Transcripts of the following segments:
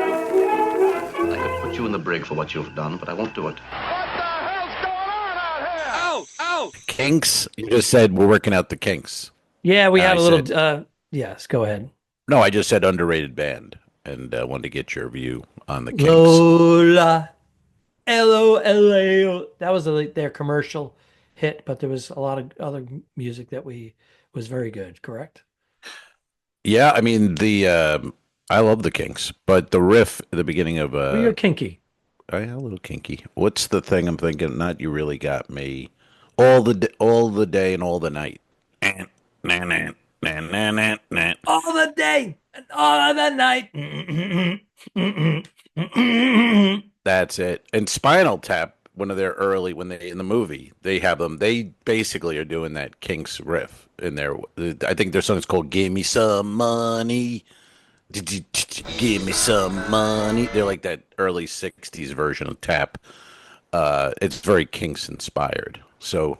I could put you in the brig for what you've done, but I won't do it. Kinks. You just said we're working out the kinks. Yeah, we had I a little. said Yes, go ahead. no. I just said underrated band, and wanted to get your view on the kinks. Lola, L-O-L-A-O. That was their commercial hit, but there was a lot of other music that was very good. Correct? Yeah, I mean I love the Kinks, but the riff at the beginning of Well, you're kinky. I a little kinky. What's the thing I'm thinking? Not you really got me. All the day and all the night. All the day and all of the night. That's it. And Spinal Tap, one of their early when they in the movie, they have them. They basically are doing that Kinks riff in their. I think their song is called "Give Me Some Money." Give me some money. They're like that early '60s version of Tap. It's very Kinks inspired. So,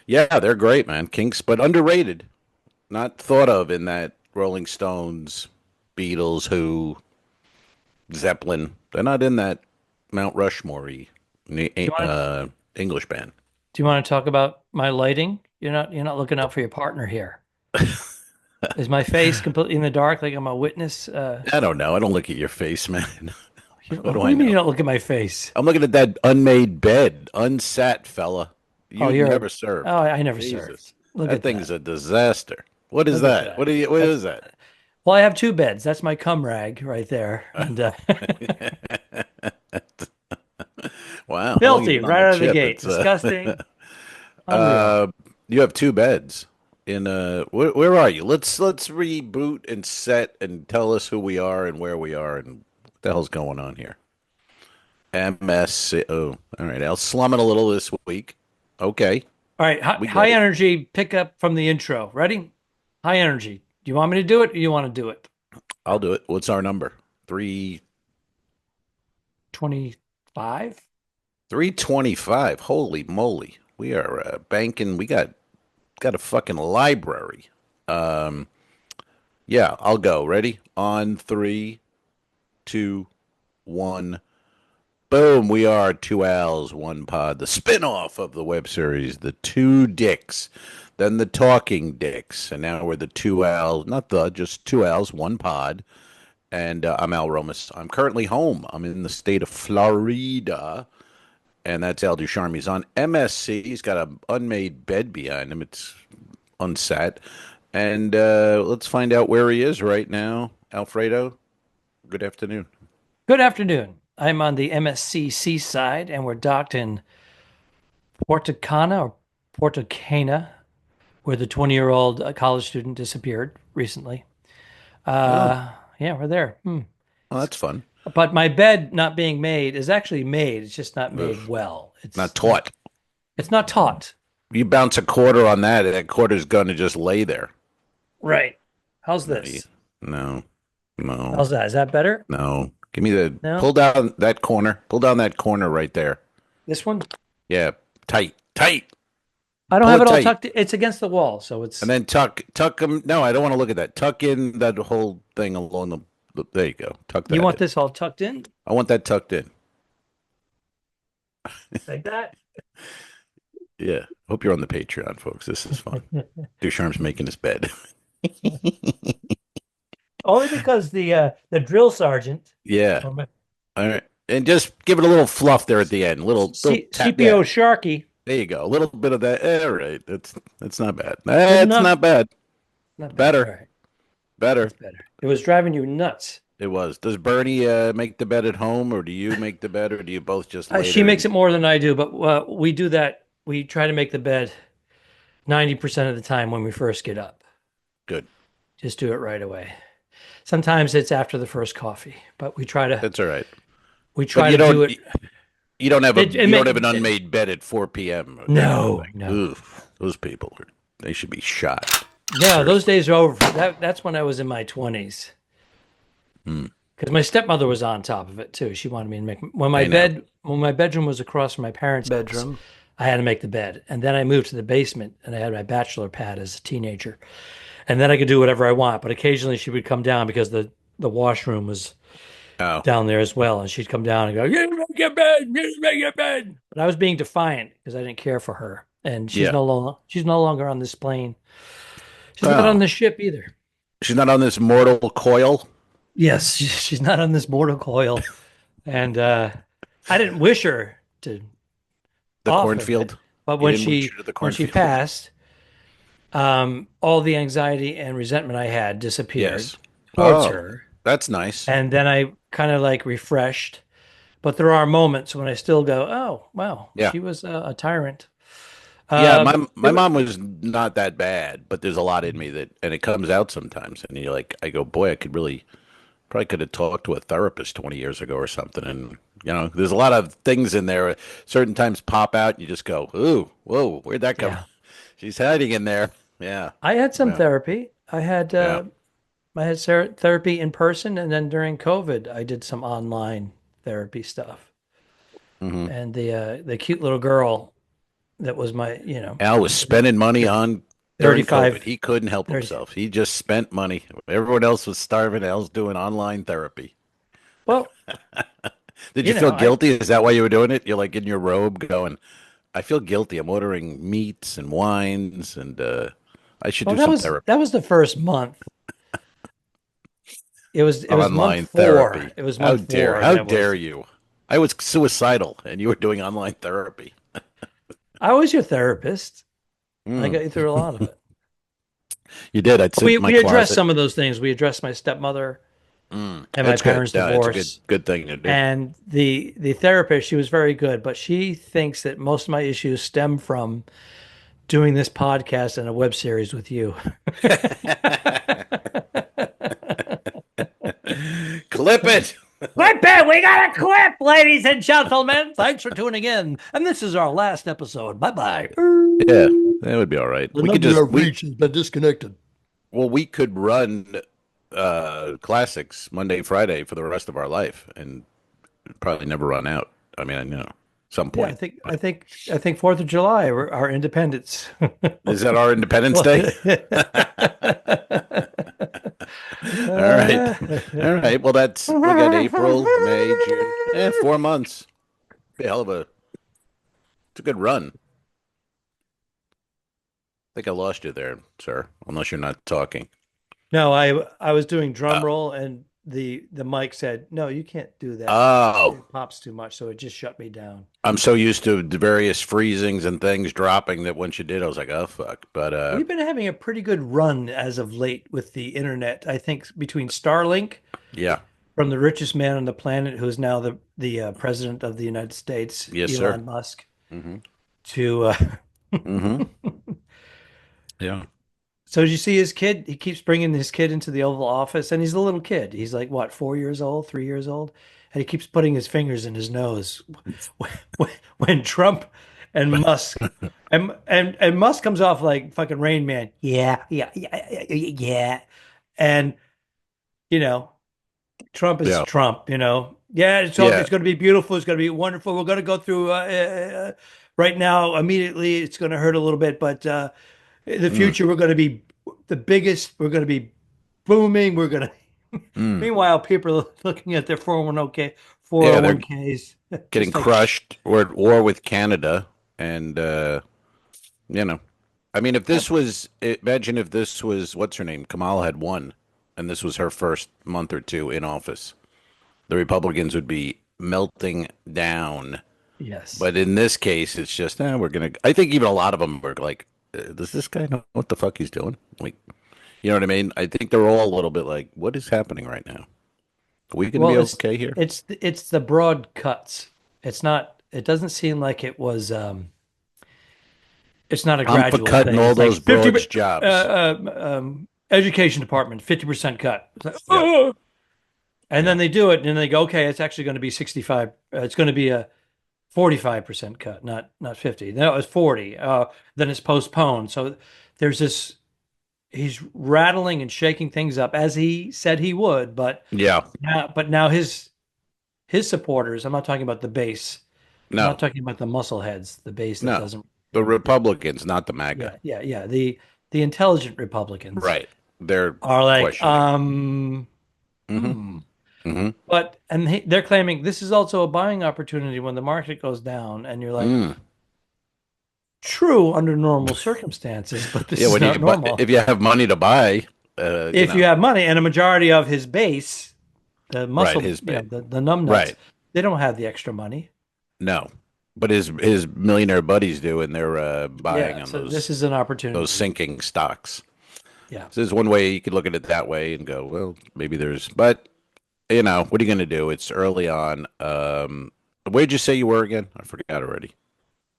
yeah, they're great, man. Kinks, but underrated. Not thought of in that Rolling Stones, Beatles, Who, Zeppelin. They're not in that Mount Rushmore-y, English band. Do you want to talk about my lighting? You're not looking out for your partner here. Is my face completely in the dark, like I'm a witness? I don't know. I don't look at your face, man. What do you mean you don't look at my face? I'm looking at that unmade bed, unsat fella. You never served. Oh, I never Jesus. served. Look That at thing's that. a disaster. What is Look at that? that. What is that? Well, I have two beds. That's my cum rag right there. And Wow. How long you filthy been on right out of the ship? gate. It's, Disgusting. Unreal. you have two beds in where are you? Let's reboot and set and tell us who we are and where we are and what the hell's going on here. MSC. Oh, all right. I'll slum it a little this week. Okay. All right. We High get it. energy. Pick up from the intro. Ready? High energy. Do you want me to do it or you want to do it? I'll do it. What's our number? 25? 325. Holy moly. We are banking. We got a fucking library. Yeah, I'll go. Ready? On three, two, one. Boom. We are two owls, one pod. The spinoff of the web series, The Two Dicks. Then the Talking Dicks. And now we're the two owls. Just two owls, one pod. And I'm Al Romas. I'm currently home. I'm in the state of Florida. And that's Al Ducharme. He's on MSC. He's got an unmade bed behind him. It's unsat. And let's find out where he is right now. Alfredo, good afternoon. Good afternoon. I'm on the MSC Seaside, and we're docked in Porto Cana, where the 20-year-old college student disappeared recently. Yeah, we're there. Well, that's fun. But my bed not being made is actually made. It's just not made well. It's Not taut. It's not taut. You bounce a quarter on that, and that quarter's going to just lay there. Right. How's this? No. How's that? Is that better? No. Give me the No? pull down that corner. Pull down that corner right there. This one? Yeah, tight. I don't Pull have it it all tight. tucked. It's against the wall, so it's. And then tuck them. No, I don't want to look at that. Tuck in that whole thing along the. There you go. Tuck that. You want in. this all tucked in I want that tucked in. like that? Yeah. Hope you're on the Patreon, folks. This is fun. Ducharme's making his bed. Only because the drill sergeant. Yeah. All right. And just give it a little fluff there at the end. Little tap CPO that. Sharky. There you go. A little bit of that. All right. That's not bad. Good That's enough. not bad. Not bad. Better. All right. Better. That's better. It was driving you nuts. It was. Does Bernie make the bed at home, or do you make the bed, or do you both just lay She there makes it and- more than I do, but we do that. We try to make the bed 90% of the time when we first get up. Good. Just do it right away. Sometimes it's after the first coffee, but we try to. That's all right. We try you to don't, do it. You don't have It you make- don't have an unmade bed at 4 p.m. No. Oof, those people they should be shot. Yeah, those days are over. That's when I was in my 20s. Because my stepmother was on top of it too. She wanted me to make when my bedroom was across from my parents' bedroom. I had to make the bed, and then I moved to the basement, and I had my bachelor pad as a teenager. and then I could do whatever I want. But occasionally she would come down because the washroom was Oh, down there as well, and she'd come down and go, "You make your bed, you make your bed." But I was being defiant because I didn't care for her, and yeah. she's no longer on this plane. She's not on Oh, this ship either. she's not on this mortal coil. Yes, she's not on this mortal coil, and I didn't wish her to The off of it, cornfield. but You didn't wish her to the when she cornfield. passed, all the anxiety and resentment I had disappeared Yes. towards Oh, her. that's nice. And then I kind of like refreshed. But there are moments when I still go, oh, wow, Yeah. she was a tyrant. Yeah, Uh, my mom was not that bad, but there's a lot in me that, and it comes out sometimes. And you're like, I go, boy, I could really, probably could have talked to a therapist 20 years ago or something. And, there's a lot of things in there. Certain times pop out, and you just go, ooh, whoa, where'd that come? yeah, She's hiding in there. Yeah. I had some Yeah. therapy. Yeah. I had therapy in person, and then during COVID, I did some online therapy stuff. Hmm. And the cute little girl that was my, Al was spending money on during COVID. 35, He couldn't help 30. himself. He just spent money. Everyone else was starving. Al's doing online therapy. Well, Did you you feel know, I guilty? Is that why you were doing it? You're like in your robe going, I feel guilty. I'm ordering meats and wines and I should well do some therapy. that was the first month. It was month Online 4. therapy. It was How month dare, 4 how that it dare was. you? I was suicidal and you were doing online therapy. I was your therapist. I Mm, got you through a lot of it. you did. I'd sit in my We addressed closet. some of those things. We addressed my stepmother and my That's good. parents' Yeah, it's a good divorce. good thing to do. And the therapist, she was very good, but she thinks that most of my issues stem from doing this podcast and a web series with you. Clip it. Clip it! We got a clip, ladies and gentlemen. Thanks for tuning in. And this is our last episode. Bye bye. Yeah, that would be all right. The We could number just of reach has been disconnected. we could run classics Monday, Friday for the rest of our life and probably never run out. I mean, some Yeah, point. I think 4th of July, our independence. Is that our Independence Day? All right. All right. Well, we got April, May, June. 4 months. Be a hell of it's a good run. I think I lost you there, sir, unless you're not talking. No, I was doing drum Uh, roll and the mic said, "No, you can't do that. oh, It pops too much." So it just shut me down. I'm so used to the various freezings and things dropping that once you did, I was like, oh, fuck. But, We've been having a pretty good run as of late with the internet. I think between Starlink yeah. from the richest man on the planet, who's now the president of the United States, Yes, sir. Elon Musk, Mm-hmm. to Mm-hmm. Yeah. so did you see his kid? He keeps bringing his kid into the Oval Office, and he's a little kid. He's like, what, 4 years old, 3 years old? And he keeps putting his fingers in his nose. When Trump and Musk and Musk comes off like fucking Rain Man. Yeah, yeah, yeah, yeah, yeah. And you know, Trump is Yeah. Trump, Yeah, Yeah. it's going to be beautiful. It's going to be wonderful. We're going to go through right now. Immediately, it's going to hurt a little bit, but in the Mm, future, we're going to be the biggest. We're going to be booming. We're going to. mm. Meanwhile, people are looking at their 401k, Yeah, they're 401ks, getting just like, crushed. We're at war with Canada. And, I mean, imagine if this was, what's her name? Kamala had won, and this was her first month or two in office. The Republicans would be melting down. yes. But in this case, it's just, I think even a lot of them were like, does this guy know what the fuck he's doing? Like, you know what I mean? I think they're all a little bit like, what is happening right now? Are we going to Well, be okay here? it's the broad cuts. It's not. It doesn't seem like it was. It's not a I'm for gradual cutting thing. all It's like those 50 broad jobs. education department 50% cut. It's like, Yeah, oh! And yeah, then they do it, and they go, okay, it's actually going to be 65. It's going to be a 45% cut, not 50. No, it's 40. Then it's postponed. So there's this. He's rattling and shaking things up as he said he would, yeah. now his supporters. I'm not talking about the base. I'm not No, talking about the muscle heads, the base that no. doesn't. The Republicans, not the MAGA. Yeah, yeah, yeah. The intelligent Republicans Right. They're are like, questioning. Mm-hmm. hmm. Mm-hmm. But they're claiming this is also a buying opportunity when the market goes down, and you're like, Mm. true under normal circumstances, but this Yeah, is when you not buy, normal. if you have money to buy, If you have money, and a majority of his base, the right, muscle, his bit. the numb nuts, Right. they don't have the extra money. No. But his millionaire buddies do, and they're buying Yeah, on so this those is an those opportunity. sinking stocks. Yeah. So there's one way you could look at it that way and go, well, maybe there's, but what are you going to do? It's early on. Where'd you say you were again? I forgot already.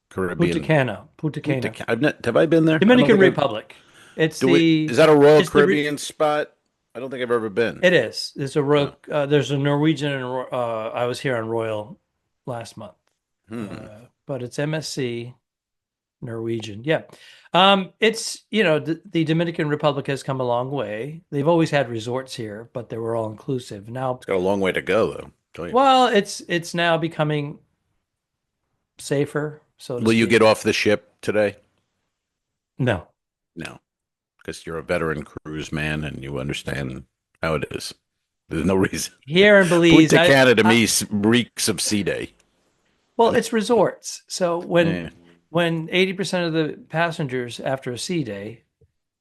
Caribbean. Punta Cana, Have I been there? I don't Dominican think I've. Republic. It's Do we? Is that a Royal it's the Caribbean spot? I don't think I've ever been. it is. There's a Oh. there's a Norwegian and I was here on Royal last month. Hmm. But it's MSC Norwegian. Yeah. It's, the Dominican Republic has come a long way. They've always had resorts here, but they were all inclusive. Now, It's got a long way to go, though. Tell you. well, it's now becoming safer, so to Will you speak. get off the ship today? No. No, because you're a veteran cruise man and you understand how it is. There's no reason. Here in Belize, Punta Cana to me reeks of sea day. well, it's resorts. So Yeah. when 80% of the passengers after a sea day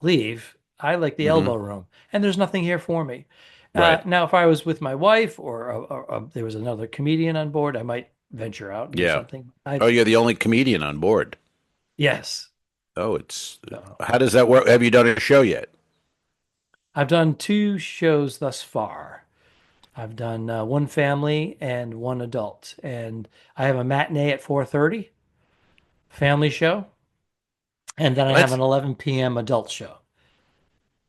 leave, I like the Mhm. elbow room, and there's nothing here for me. Right. Now, if I was with my wife or there was another comedian on board, I might venture out and do Yeah. something. Oh, you're the only comedian on board. Yes. Oh, it's So, how does that work? Have you done a show yet? I've done 2 shows thus far. I've done one family and one adult, and I have a matinee at 4:30, family show, and then I have What? an 11 p.m. adult show.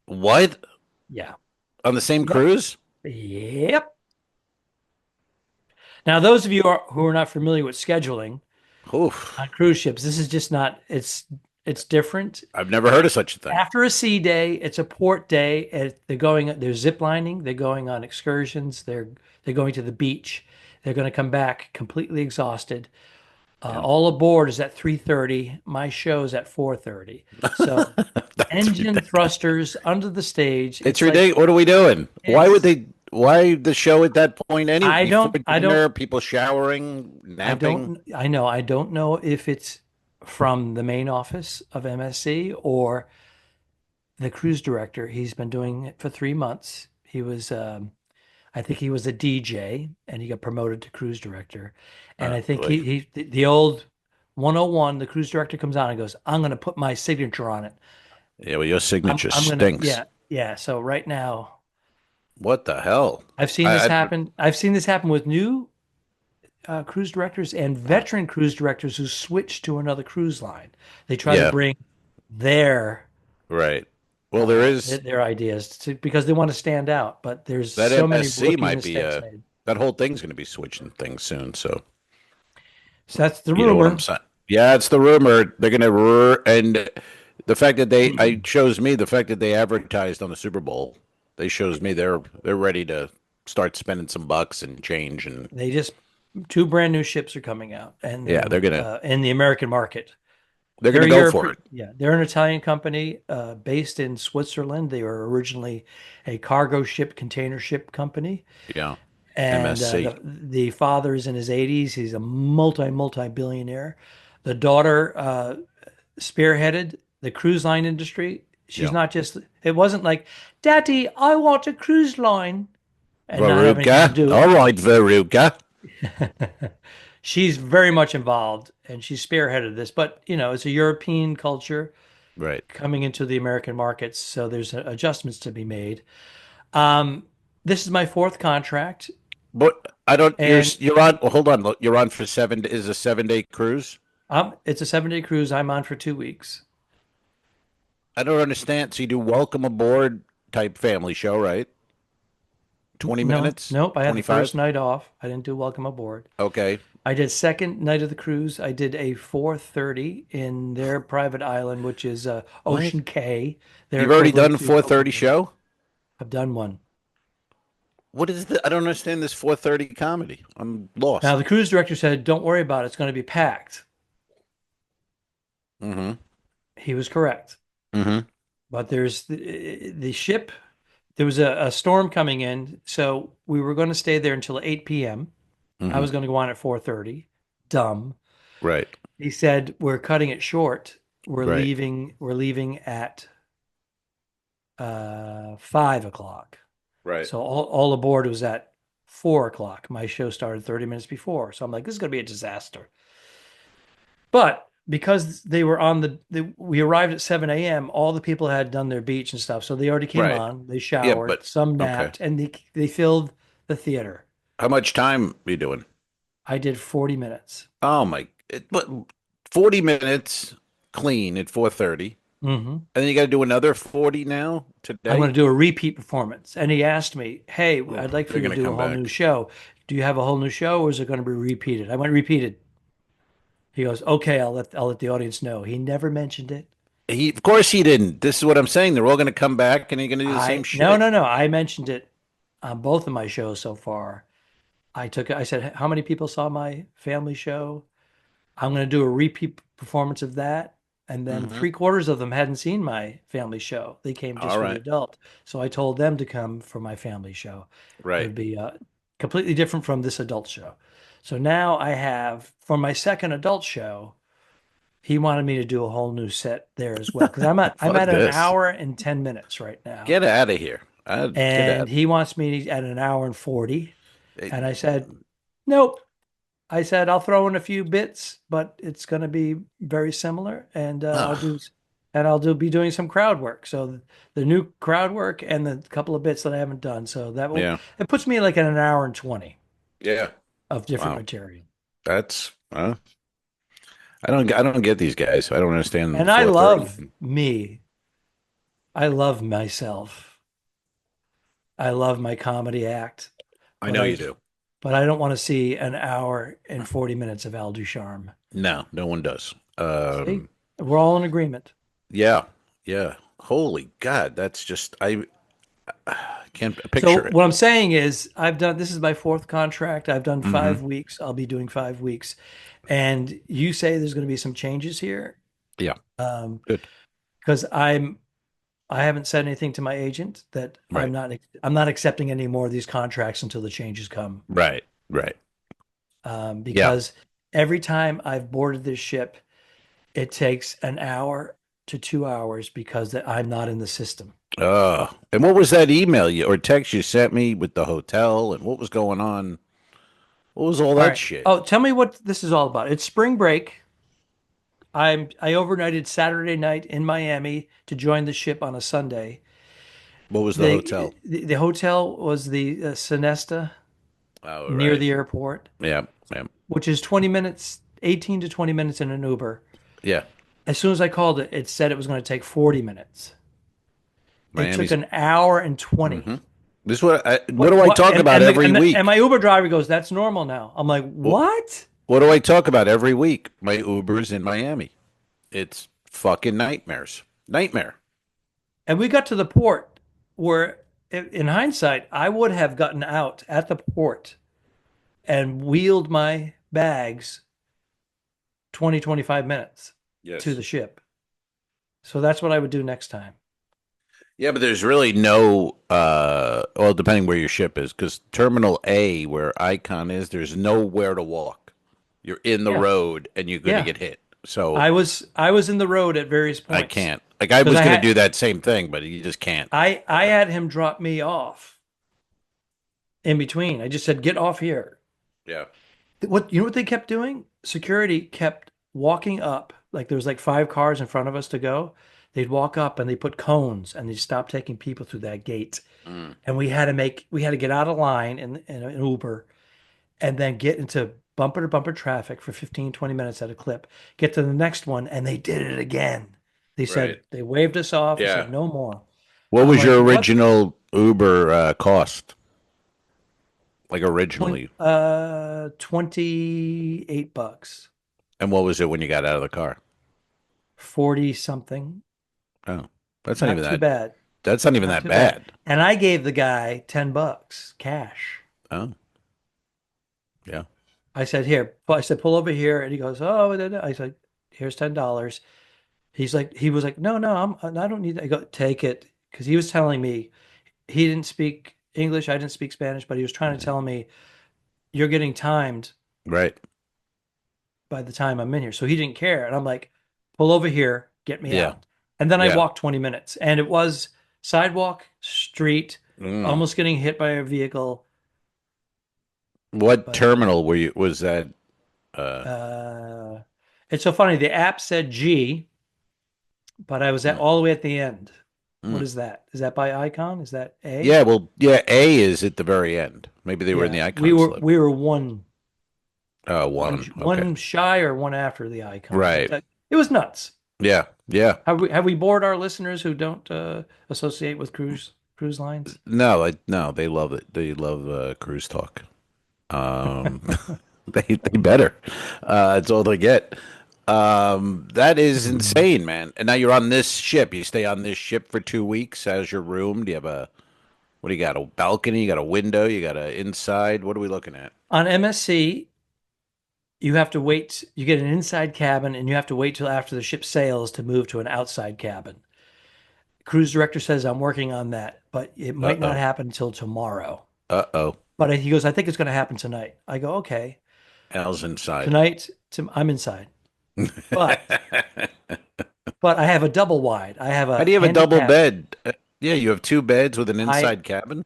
What? Yeah. On the same Yep. cruise? Yep. Now, those of you who are not familiar with scheduling Oof. on cruise ships, this is just not, it's different. I've never heard of such a thing. After a sea day, it's a port day. They're zip lining, they're going on excursions, they're going to the beach. They're going to come back completely exhausted. Yeah. All aboard is at 3:30. My show's at 4:30. So That's engine ridiculous. thrusters under the stage. It's like ridiculous. What are we doing? Why would it's they? Why the show at that point anyway? I Before don't I dinner, don't people showering, I napping. don't I know I don't know if it's from the main office of MSC or the cruise director. He's been doing it for 3 months. I think he was a DJ and he got promoted to cruise director. And I think Boy. the old 101, the cruise director comes on and goes, I'm going to put my signature on it. Yeah, well, your signature I'm going to, stinks. yeah. So right now, What the hell? I've seen this happen. I've seen this happen with new cruise directors and veteran cruise directors who switch to another cruise line. They try to Yeah, bring their right. Well, there is their ideas because they want to stand out. But there's that so many MSC rookie might be mistakes made. that whole thing's going to be switching things soon. So So that's the you know what I'm rumor. saying? Yeah, it's the rumor. They're going to and the fact that the fact that they advertised on the Super Bowl, they shows me they're ready to start spending some bucks and change and They just 2 brand new ships are coming out, and yeah, they're gonna in the American market. they're They're gonna go for it. Yeah, they're an Italian company based in Switzerland. They were originally a cargo ship, container ship company, Yeah, and MSC. the father is in his 80s. He's a multi billionaire. The daughter spearheaded the cruise line industry. She's Yeah, not just. It wasn't like, Daddy, I want a cruise line, and not having to Veruca. do All it. right, Veruca. She's very much involved and she spearheaded this, but it's a European culture Right. coming into the American markets, so there's adjustments to be made. Um, this is my 4th contract, But I don't. and You're on. Well, hold on. Look, you're on for 7. Is a 7 day cruise? it's a 7-day cruise. I'm on for 2 weeks. I don't understand. So you do welcome aboard type family show, right? 20 No, minutes. nope. I had the 25. first night off. I didn't do welcome aboard. Okay. I did second night of the cruise. I did a 4:30 in their private island, which is What? Ocean Cay. Their You've already equivalent done to 4:30 Copenhagen. show. I've done one. What is the? I don't understand this 4:30 comedy. I'm Now, lost. the cruise director said, "Don't worry about it. It's going to be packed." Mm-hmm. He was correct. Mm-hmm. but there's the ship. There was a storm coming in, so we were going to stay there until 8 p.m. I Hmm. was going to go on at 4:30. Dumb. Right. He said, we're cutting it short. We're Right. leaving. We're leaving at 5 o'clock. Right. So all aboard was at 4 o'clock. My show started 30 minutes before. So I'm like, this is going to be a disaster. But because they were on we arrived at 7 a.m., all the people had done their beach and stuff. So they already came Right. on, they Yeah, showered, but some okay. napped, and they filled the theater. How much time are you doing? I did 40 minutes. Oh my, but 40 minutes clean at 4:30. Hmm. And then you got to do another 40 now I'm going to today? do a repeat performance. And he asked me, hey, Oh, I'd like for they're you to going to do a come whole new back. show. Do you have a whole new show or is it going to be repeated? I went repeated. He goes, okay, I'll let the audience know. He never mentioned it. Of course he didn't. This is what I'm saying. They're all going to come back and you're going to do the same No, shit. no, no. I mentioned it on both of my shows so far. I said, how many people saw my family show? I'm going to do a repeat performance of that. And then Hmm. 3/4 of them hadn't seen my family show. They came just All for the right. adult. So I told them to come for my family show. It Right. would be completely different from this adult show. So now I have, for my second adult show, he wanted me to do a whole new set there as well. Because I'm Fuck at an this. hour and 10 minutes right now. Get out of here. Get And out. he wants me at an hour and 40. Eh, And I said, nope. I said I'll throw in a few bits, but it's going to be very similar, and Ugh. I'll do be doing some crowd work. So the new crowd work and the couple of bits that I haven't done. So Yeah. it puts me like in an hour and 20 Yeah. of different Wow. material. That's I don't get these guys. I don't understand And I 4:30. love me. I love myself. I love my comedy act, I but know you do. I don't want to see an hour and 40 minutes of Al Ducharme. No, no one does. See, we're all in agreement. Yeah. Yeah. Holy God, that's just I can't So picture it. what I'm saying is this is my fourth contract. I've done Hmm. 5 weeks. I'll be doing 5 weeks. And you say there's going to be some changes here. Yeah. Um, Good. because I haven't said anything to my agent that Right. I'm not accepting any more of these contracts until the changes come. Right. Right. Yeah. Because every time I've boarded this ship, it takes an hour to 2 hours because I'm not in the system. And what was that email you or text you sent me with the hotel and what was going on? What was all All that right. shit? Oh, tell me what this is all about. It's spring break. I overnighted Saturday night in Miami to join the ship on a Sunday. What was the hotel? The hotel was the Sonesta Oh, near right. the airport, Yeah. Yeah. which is 20 minutes, 18 to 20 minutes in an Uber. Yeah. As soon as I called it, it said it was going to take 40 minutes. It took Miami's. an hour and 20. Hmm. This is what do I talk about every And week? my Uber driver goes, "That's normal now." I'm like, What, "What?" what do I talk about every week? My Ubers in Miami. It's fucking nightmares. Nightmare. And we got to the port where, in hindsight, I would have gotten out at the port and wheeled my bags 20, 25 minutes to Yes. the ship. So that's what I would do next time. Yeah, but there's really no well, depending where your ship is, because Terminal A, where Icon is, there's nowhere to walk. You're in the Yeah. road and you're gonna Yeah. get hit. So I was in the road at various I points can't. Like I because was gonna do that same thing, but you just can't. I had him drop me off in between. I just said, "Get off here." Yeah. What they kept doing? Security kept walking up, like there was like 5 cars in front of us to go. They'd walk up and they put cones and they'd stop taking people through that gate. Mm, And we had to get out of line in an Uber and then get into bumper to bumper traffic for 15, 20 minutes at a clip. Get to the next one and they did it again. They right. said they waved us off and Yeah. said no more. What I'm was like, your what? original Uber cost? Like 20, originally, 28 bucks, and what was it when you got out of the car? 40 something. Oh, that's not Not even too that. bad. That's not even Not that too bad. bad. And I gave the guy 10 bucks cash. Oh, yeah. I said, here, I said, pull over here. And he goes, oh, I said, here's $10. he was like, no, no, I don't need that. I go, take it. Because he was telling me he didn't speak English, I didn't speak Spanish, but he was trying to tell me you're getting timed Right. by the time I'm in here. So he didn't care. And I'm like, pull over here, get me Yeah. out. And then I Yeah. walked 20 minutes and it was sidewalk, street, Mm. almost getting hit by a vehicle. What But terminal was that? uh, it's so funny. The app said G, but I was at Hmm. all the way at the end. What Mm. is that? Is that by icon? Is that A? Yeah, well, yeah, A is at the very end. Maybe they were in Yeah, the icon slip. we were one One. Okay. one shy or one after the icon, but Right. it was nuts. Yeah. Yeah. Have we bored our listeners who don't associate with cruise lines? No, they love it. They love cruise talk. Um, they better. It's all they get. That is insane, man. And now you're on this ship. You stay on this ship for 2 weeks as your room. Do you have what do you got? A balcony? You got a window? You got a inside? What are we looking at? On MSC, you have to wait. You get an inside cabin, and you have to wait till after the ship sails to move to an outside cabin. Cruise director says I'm working on that, but it might not Uh-oh. happen until tomorrow. Uh-oh. But he goes, I think it's going to happen tonight. I go, okay, Al's inside. tonight. I'm inside, but I have a double wide. I have How a do you have a double handicap. bed? Yeah, you have two beds with an I inside cabin.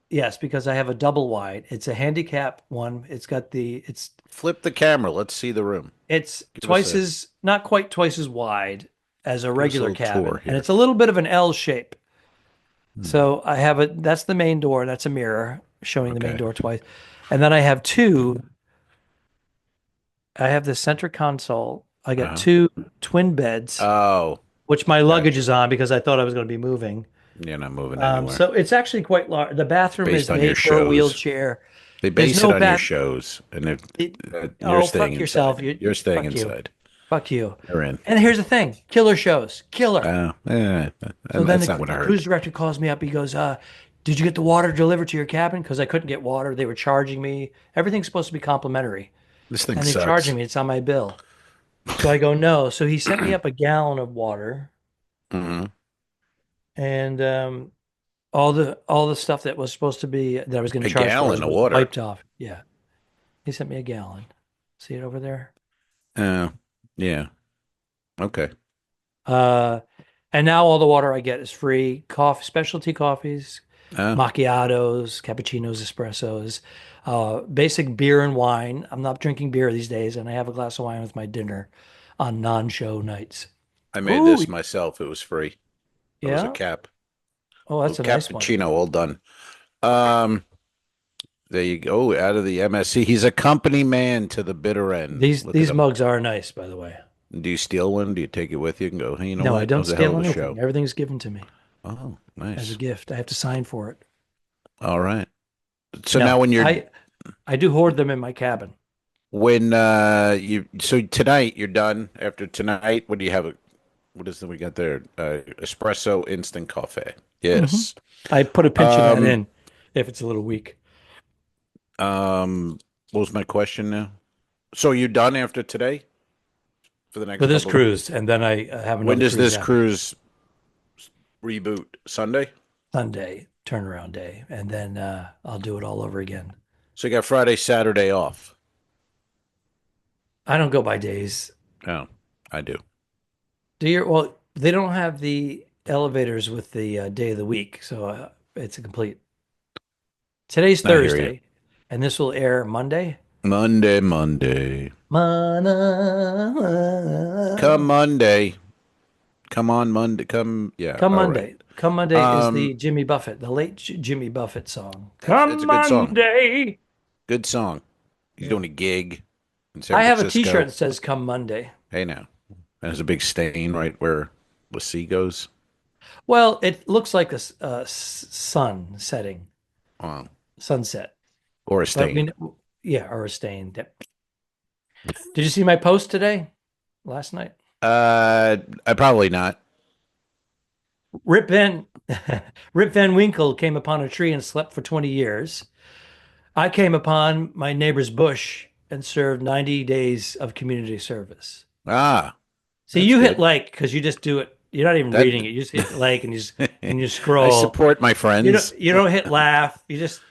Yes, because I have a double wide. It's a handicap one. Flip the camera. Let's see the room. It's Give us a not quite twice as wide as a give us a regular little tour cabin, and here. it's a little bit of an L shape. Hmm. So that's the main door. That's a mirror showing the main Okay. door twice. And then I have two. I have the center console. I got Uh-huh. two twin beds, Oh, which my luggage gotcha. is on because I thought I was going to be moving. You're not moving anywhere. So it's actually quite large. The bathroom Based is on your made for a shows. wheelchair. They There's base it no on your bath. shows, and if you're Oh, staying fuck yourself. inside, you're staying Fuck you. inside. Fuck you. You're in. And here's the thing, killer shows, killer. So then That's not what I the heard. cruise director calls me up. He goes, did you get the water delivered to your cabin? Because I couldn't get water. They were charging me. Everything's supposed to be complimentary. This thing And they're charging sucks. me. It's on my bill. So I go, no. So he sent me up a gallon of water Hmm. and all the stuff that was supposed to be that I was going A to charge for gallon of was water. wiped off. Yeah. He sent me a gallon. See it over there? Uh, yeah. Okay. Uh, and now all the water I get is free. Coffee, specialty coffees, Uh, macchiatos, cappuccinos, espressos, basic beer and wine. I'm not drinking beer these days, and I have a glass of wine with my dinner on non-show nights. I made Oh, this myself. It was free. It was a yeah. cap. Oh, Little that's a nice one. cappuccino, all done. Um, there you go. Out of the MSC. He's a company man to the bitter end. These Look at these him. mugs are nice, by the way. Do you steal one? Do you take it with you and go, hey, you know No, I what? That don't was a hell steal of a anything. show. Everything's given to me Oh, as a nice. gift. I have to sign for it. All right. So now No, when you're I do hoard them in my cabin. when you so tonight you're done after tonight, what do you have? What is that we got there? Espresso instant coffee. Hmm. Yes. I put a pinch of that Um in if it's a little weak. what was my question now? So you're done after today for the For next this couple of cruise, and then I have when another does cruise this after cruise reboot? Sunday? Sunday turnaround day, and then I'll do it all over again. So you got Friday, Saturday off. I don't go by days. Oh, I do. Well, they don't have the elevators with the day of the week, so it's a complete. Today's I hear you. Thursday, and this will air Monday. Monday, Monday. Come Come Monday. Come on Monday. Come, yeah, all right. Monday. Come Monday is the Um, Jimmy Buffett, the late Jimmy Buffett song. it's Come a good song. Monday. Good song. He's Yeah. doing a gig in San I have a T-shirt Francisco. that says "Come Monday." Hey now. There's a big stain right where the sea goes. Well, it looks like sun setting, Wow. sunset, Or a but stain. yeah, or a stain. Yep. Did you see my post today? Last night? I probably not. Rip Van Rip Van Winkle came upon a tree and slept for 20 years. I came upon my neighbor's bush and served 90 days of community service. Ah, See, That's you hit good. like because you just do it. You're not even That reading it. You just hit like and you I scroll. support my You friends. don't hit laugh. You just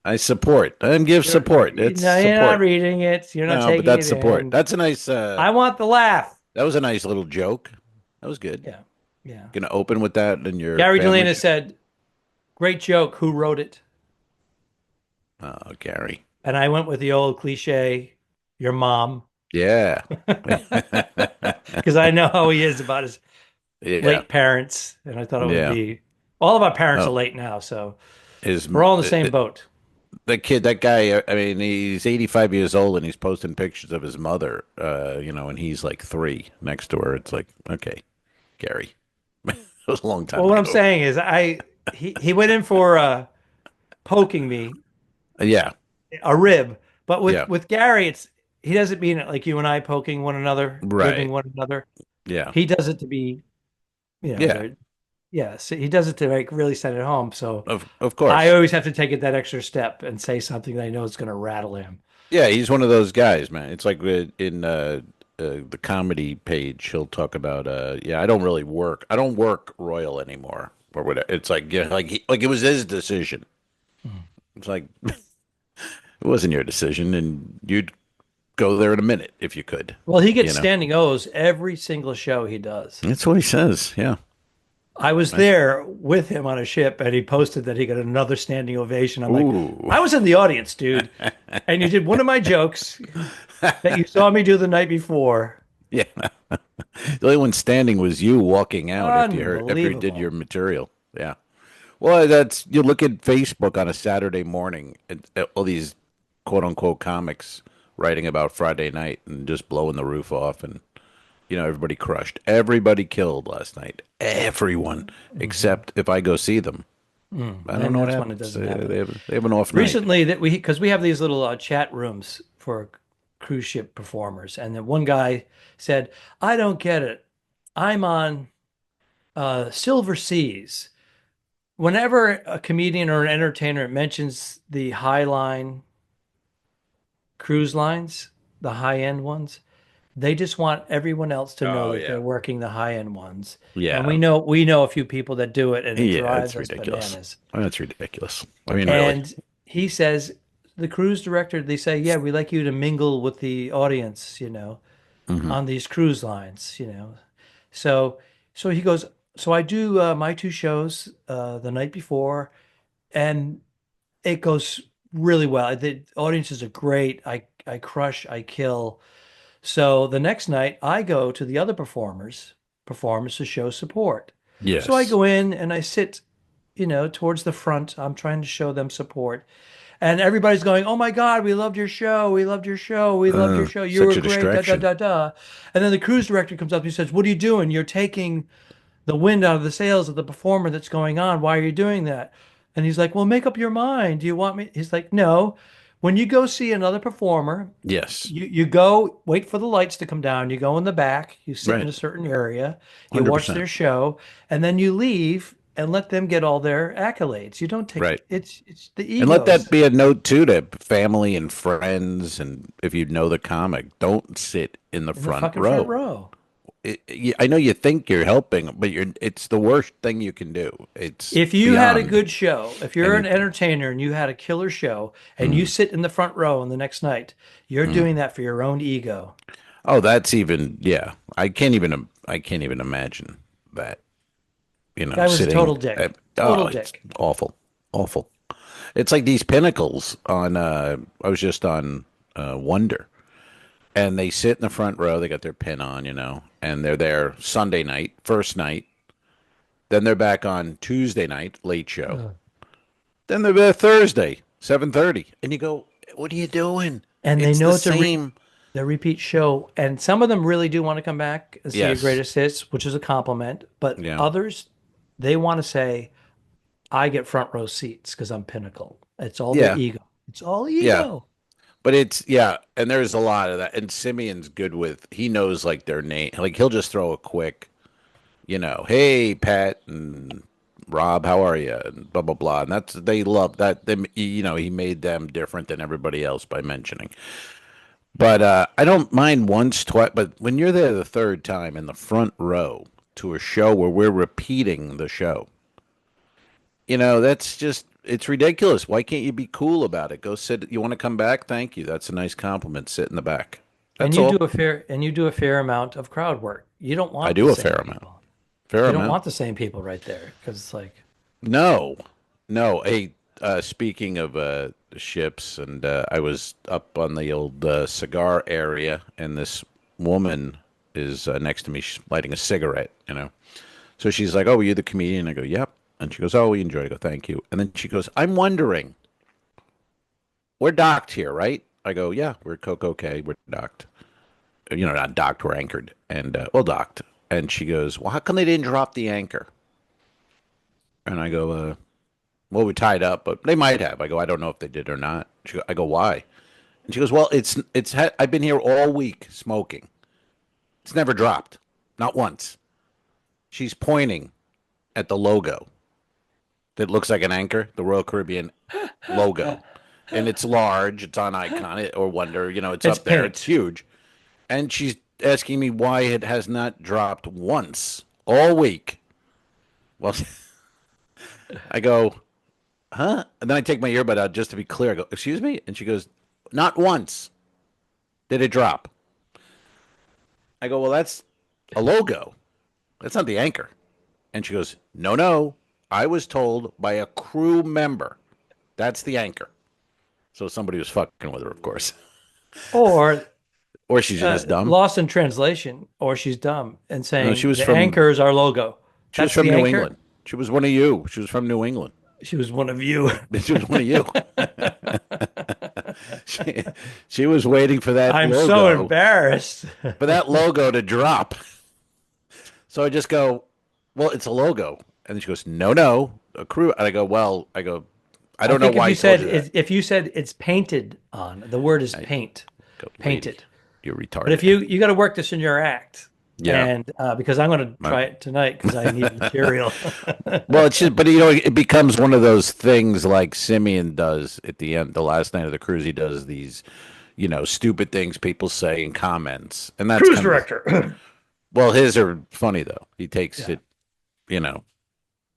I support and give support. It's no, you're not support. reading it. You're not No, but taking that's it support. in. That's a nice. I want the laugh. That was a nice little joke. That was good. Yeah, yeah. Gonna open with that in your Gary family. Delana said, "Great joke. Who wrote it?" Oh, Gary. And I went with the old cliche, "Your mom," Yeah. because I know how he is about his Yeah. late parents, and I thought it would Yeah. be. All of our parents are Oh, late now, so his we're all in the same boat. the kid, that guy. I mean, he's 85 years old and he's posting pictures of his mother. And he's like 3 next to her. It's like, okay, Gary. It was a long Well, time what I'm ago. saying is, he went in for poking me Yeah. a rib, but Yeah. with Gary, he doesn't mean it like you and I poking one another, ribbing Right. one another. Yeah. He does it to be, Yeah. there. Yeah, so he does it to like really send it home. So Of I course. always have to take it that extra step and say something that I know is going to rattle him. Yeah, he's one of those guys, man. It's like in the comedy page, he'll talk about, yeah, I don't really work. I don't work Royal anymore or whatever. It's like, yeah, like it was his decision. Mm. It's like it wasn't your decision, and you'd go there in a minute if you could. Well, he You gets know, standing O's every single show he does. that's what he says. Yeah. I was I, there with him on a ship, and he posted that he got another standing ovation. I'm like, ooh. I was in the audience, dude, and you did one of my jokes that you saw me do the night before. Yeah. The only one standing was you walking out after you did your Unbelievable. material. Yeah. Well, that's you look at Facebook on a Saturday morning, and all these quote unquote comics writing about Friday night and just blowing the roof off, and everybody crushed, everybody killed last night, everyone Mhm. except if I go see them. I don't And know what that's when it happens. doesn't happen. They have an off night. Recently, because we have these little chat rooms for cruise ship performers, and then one guy said, "I don't get it. I'm on Silver Seas. Whenever a comedian or an entertainer mentions the high line cruise lines, the high end ones, they just want everyone else to know Oh that they're yeah, working the high end ones. And yeah, we know a few people that do it, and it yeah. drives It's us ridiculous. bananas." That's ridiculous. I mean, really. And he says, the cruise director, they say, "Yeah, we like you to mingle with the audience, Hmm. on these cruise lines. So, so he goes, so I do my 2 shows the night before, and it goes really well. The audiences are great. I crush, I kill. So the next night, I go to the other performers to show support. So I Yes. go in and I sit, towards the front. I'm trying to show them support. And everybody's going, "Oh my God, we loved your show. We loved your show. We loved your show. You were Such a great." Da da distraction. da da. And then the cruise director comes up and he says, "What are you doing? You're taking the wind out of the sails of the performer that's going on. Why are you doing that?" And he's like, "Well, make up your mind. Do you want me?" He's like, "No. When you go see another performer, Yes. you go wait for the lights to come down. You go in the back, you sit in Right. a certain area, you watch 100%. their show, and then you leave and let them get all their accolades. You don't take Right. it's the And let that egos be a note too to family and friends, and if you know the comic, don't sit in the in the front fucking front row. row." I know you think you're helping, but it's the worst thing you can do. It's If you had a beyond good show, if you're an anything. entertainer and you had a killer show and you Mm. sit in the front row on the next night, you're Mm. doing that for your own ego. Oh, that's even, yeah. I can't even imagine that. Guy was a Sitting. total dick. Oh, Total it's dick. awful, awful. It's like these pinnacles on. I was just on Wonder, and they sit in the front row. They got their pin on, and they're there Sunday night, first night. Then they're back on Tuesday night, late show. Ugh. Then they're there Thursday, 7:30, and you go, "What are you doing? And they It's the know it's same." a repeat show. And some of them really do want to come back and see your Yes, greatest hits, which is a compliment. But yeah, others, they want to say, "I get front row seats because I'm Pinnacle." It's all their yeah, ego. It's all yeah. ego. But it's yeah, and there's a lot of that. And Simeon's good with he knows like their name. Like he'll just throw a quick, hey Pat and Rob, how are you? And blah blah blah. And they love that. He made them different than everybody else by mentioning. But I don't mind once, twice. But when you're there the third time in the front row to a show where we're repeating the show, that's just it's ridiculous. Why can't you be cool about it? Go sit. You want to come back? Thank you. That's a nice compliment. Sit in the back. And That's all. you do a fair amount of crowd work. You don't I want the do a same fair amount. people. Fair You don't amount. want the same people right there because it's like, No, no. Hey, speaking of ships, and I was up on the old cigar area, and this woman is next to me. She's lighting a cigarette, So she's like, "Oh, are you the comedian?" I go, "Yep." And she goes, "Oh, we enjoyed it." I go, "Thank you." And then she goes, "I'm wondering, we're docked here, right?" I go, "Yeah, we're Coco K. We're docked. Not docked, we're anchored, and well, docked." And she goes, "Well, how come they didn't drop the anchor?" And I go, "Well, we tied up, but they might have." I go, "I don't know if they did or not." I go, "Why?" And she goes, "Well, I've been here all week smoking. It's never dropped, not once." She's pointing at the logo that looks like an anchor, the Royal Caribbean logo, and it's large. It's on Icon or Wonder. It's it's up there. It's paint. huge. And she's asking me why it has not dropped once all week. Well, I go, "Huh?" And then I take my earbud out just to be clear. I go, "Excuse me?" And she goes, "Not once did it drop." I go, "Well, that's a logo. That's not the anchor." And she goes, "No, no. I was told by a crew member that's the anchor." So somebody was fucking with her, of course. Or Or she's just dumb. lost in translation, or she's dumb and No, she saying was the from anchor is our logo. she was That's from the New anchor. England. She was one of you. She was from New England. She was one of you. She was one of you. she, she was waiting I'm so embarrassed. for that logo to drop. So I just go, "Well, it's a logo." And then she goes, "No, no, a crew." And I go, "Well," "I I don't know think why I told you that." if you said it's painted on, the word is I paint, go, "Lady, painted. you're But if retarded." you got to work this in your act, Yeah. and because I'm going to My- try it tonight because I need material. Well, it's just, but it becomes one of those things like Simeon does at the end, the last night of the cruise. He does these, stupid things people say in comments, and that's Cruise kind of director. well, his are funny though. He takes Yeah. it, you know,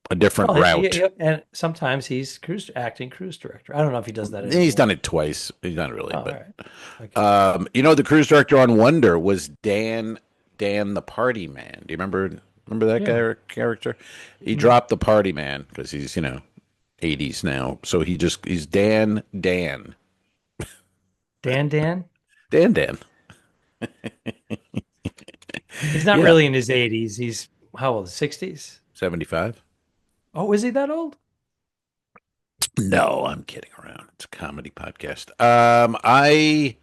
a different Well, route. and sometimes he's cruise director. I don't know if he does that He's anymore. done it twice. He's not really, Oh, all but right. Okay. the cruise director on Wonder was Dan the Party Man. Do you remember that guy Yeah. or character? He Mhm. dropped the Party Man because he's 80s now. So he's Dan Dan. Dan. He's not Yeah, really in his 80s. He's how old? 60s? 75. Oh, is he that old? No, I'm kidding around. It's a comedy podcast. I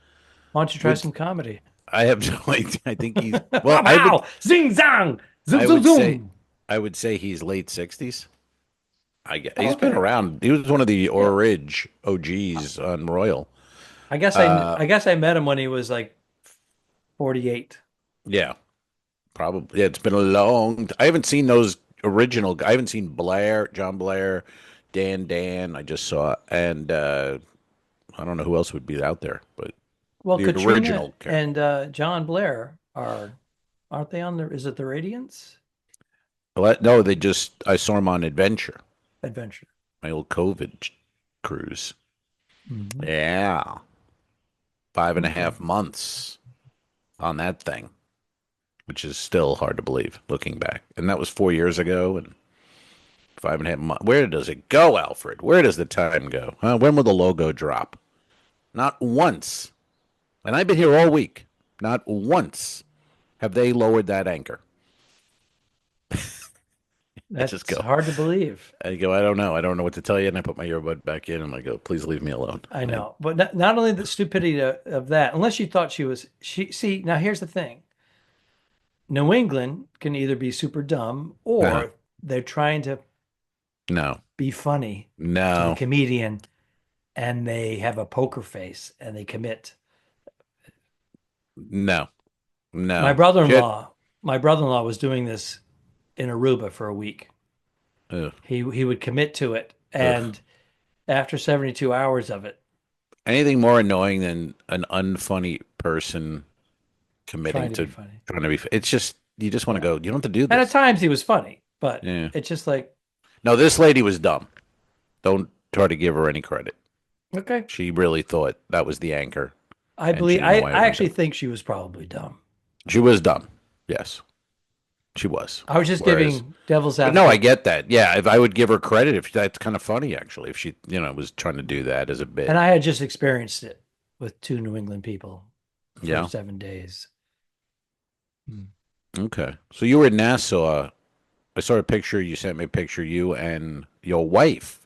Why don't you try would some comedy? I have no idea. I think he's well. Pow pow! Zing zang! Zoom I zoom would say zoom! I would say he's late 60s. I guess Oh, he's been okay. around. He was one of the Yeah. OGs on Royal. I guess I met him when he was like 48. Yeah, probably. Yeah, it's been a long. I haven't seen those original. I haven't seen John Blair, Dan. I just saw, and I don't know who else would be out there, but Well, the Katrina original character. and John Blair aren't they on is it the Radiants? Well, no, they just. I saw him on Adventure, Adventure. my old COVID cruise. Mhm. Yeah, five and a Okay. half months on that thing, which is still hard to believe looking back. And that was 4 years ago, and 5.5 months. Where does it go, Alfred? Where does the time go? Huh? When will the logo drop? Not once. And I've been here all week. Not once have they lowered that anchor. I just That's go. hard to believe. I go. I don't know. I don't know what to tell you. And I put my earbud back in, and I go, "Please leave me alone." I know, but not only the stupidity of that, unless you thought she see, now here's the thing. New England can either be super dumb Uh-huh. or they're trying to No, be funny to the no, comedian and they have a poker face and they commit. no, My no. Shit. brother-in-law, my brother-in-law was doing this in Aruba for a week. Ugh, He would commit to it, ugh. and after 72 hours of it, Anything more annoying than an unfunny person committing Trying to be to funny. trying to be. It's just you just want to Yeah. go. You don't have to do And at this. times he was funny, but Yeah. it's just like, No, this lady was dumb. Don't try to give her any credit. okay. She really thought that was the anchor, I and she believe didn't know why it I went actually down. think she was probably dumb. She was dumb. Yes, she was. I was just Whereas, giving devil's but no, I advocate. get that. Yeah, if I would give her credit, if that's kind of funny actually, if she, was trying to do that as a And bit. I had just experienced it with two New England people for Yeah. 7 days. Hmm. Okay. So you were in Nassau. I saw a picture. You sent me a picture. You and your wife